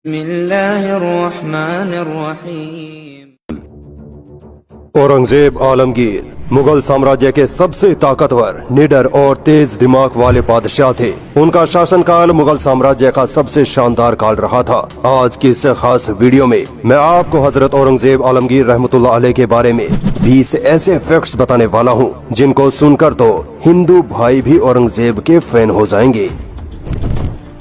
बिस्मिल्लाहिर्रहमानिर्रहीम। औरंगजेब आलमगीर मुगल साम्राज्य के सबसे ताकतवर, निडर और तेज दिमाग वाले बादशाह थे। उनका शासनकाल मुगल साम्राज्य का सबसे शानदार काल रहा था। आज की इस खास वीडियो में मैं आपको हजरत औरंगजेब आलमगीर रहमतुल्लाह अलैह के बारे में 20 ऐसे फैक्ट्स बताने वाला हूँ जिनको सुनकर तो हिंदू भाई भी औरंगजेब के फैन हो जाएंगे।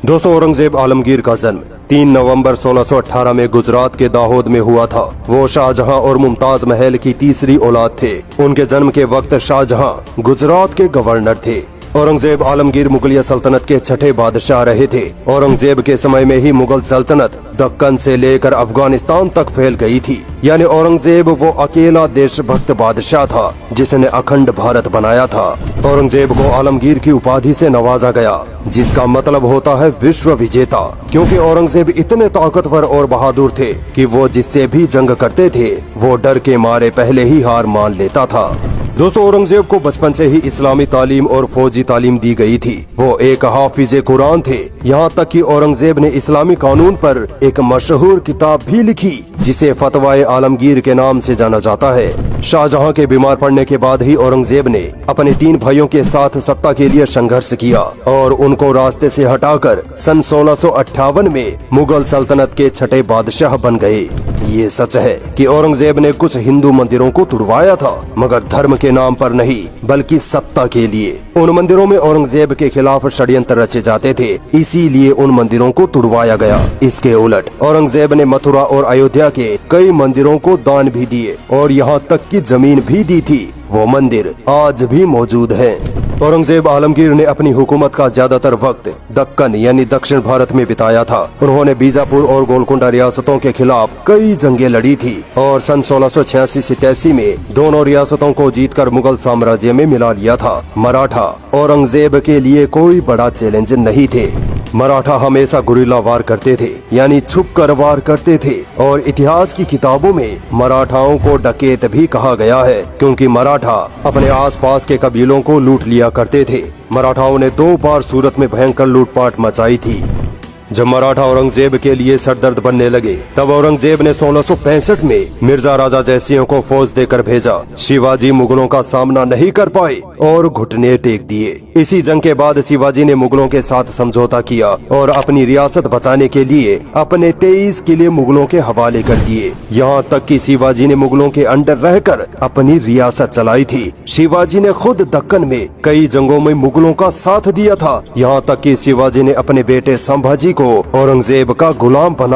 दोस्तों, औरंगजेब आलमगीर का जन्म 3 नवंबर 1618 में गुजरात के दाहोद में हुआ था। वो शाहजहां और मुमताज महल की तीसरी औलाद थे। उनके जन्म के वक्त शाहजहां गुजरात के गवर्नर थे। औरंगजेब आलमगीर मुगलिया सल्तनत के छठे बादशाह रहे थे। औरंगजेब के समय में ही मुगल सल्तनत दक्कन से लेकर अफगानिस्तान तक फैल गई थी। यानी औरंगजेब वो अकेला देशभक्त बादशाह था जिसने अखंड भारत बनाया था। औरंगजेब को आलमगीर की उपाधि से नवाजा गया, जिसका मतलब होता है विश्व विजेता, क्योंकि औरंगजेब इतने ताकतवर और बहादुर थे कि वो जिससे भी जंग करते थे वो डर के मारे पहले ही हार मान लेता था। दोस्तों, औरंगजेब को बचपन से ही इस्लामी तालीम और फौजी तालीम दी गई थी। वो एक हाफिजे कुरान थे। यहाँ तक कि औरंगजेब ने इस्लामी कानून पर एक मशहूर किताब भी लिखी जिसे फतवाए आलमगीर के नाम से जाना जाता है। शाहजहां के बीमार पड़ने के बाद ही औरंगजेब ने अपने 3 भाइयों के साथ सत्ता के लिए संघर्ष किया और उनको रास्ते से हटाकर सन 1658 में मुगल सल्तनत के छठे बादशाह बन गए। ये सच है कि औरंगजेब ने कुछ हिंदू मंदिरों को तुड़वाया था, मगर धर्म के नाम पर नहीं बल्कि सत्ता के लिए। उन मंदिरों में औरंगजेब के खिलाफ षड्यंत्र रचे जाते थे, इसीलिए उन मंदिरों को तुड़वाया गया। इसके उलट औरंगजेब ने मथुरा और अयोध्या के कई मंदिरों को दान भी दिए और यहाँ तक की जमीन भी दी थी। वो मंदिर आज भी मौजूद हैं। औरंगजेब आलमगीर ने अपनी हुकूमत का ज्यादातर वक्त दक्कन यानी दक्षिण भारत में बिताया था। उन्होंने बीजापुर और गोलकुंडा रियासतों के खिलाफ कई जंगें लड़ी थी और सन 1686-87 में दोनों रियासतों को जीतकर मुगल साम्राज्य में मिला लिया था। मराठा औरंगजेब के लिए कोई बड़ा चैलेंज नहीं थे। मराठा हमेशा गुरिल्ला वार करते थे, यानी छुप कर वार करते थे, और इतिहास की किताबों में मराठाओं को डकैत भी कहा गया है, क्योंकि मराठा अपने आसपास के कबीलों को लूट लिया करते थे। मराठाओं ने 2 बार सूरत में भयंकर लूटपाट मचाई थी। जब मराठा औरंगजेब के लिए सरदर्द बनने लगे तब औरंगजेब ने 1665 में मिर्जा राजा जयसिंह को फौज देकर भेजा। शिवाजी मुगलों का सामना नहीं कर पाए और घुटने टेक दिए। इसी जंग के बाद शिवाजी ने मुगलों के साथ समझौता किया और अपनी रियासत बचाने के लिए अपने 23 किले मुगलों के हवाले कर दिए। यहाँ तक कि शिवाजी ने मुगलों के अंडर रहकर अपनी रियासत चलाई थी। शिवाजी ने खुद दक्कन में कई जंगों में मुगलों का साथ दिया था। यहाँ तक कि शिवाजी ने अपने बेटे संभाजी को औरंगजेब का गुलाम बना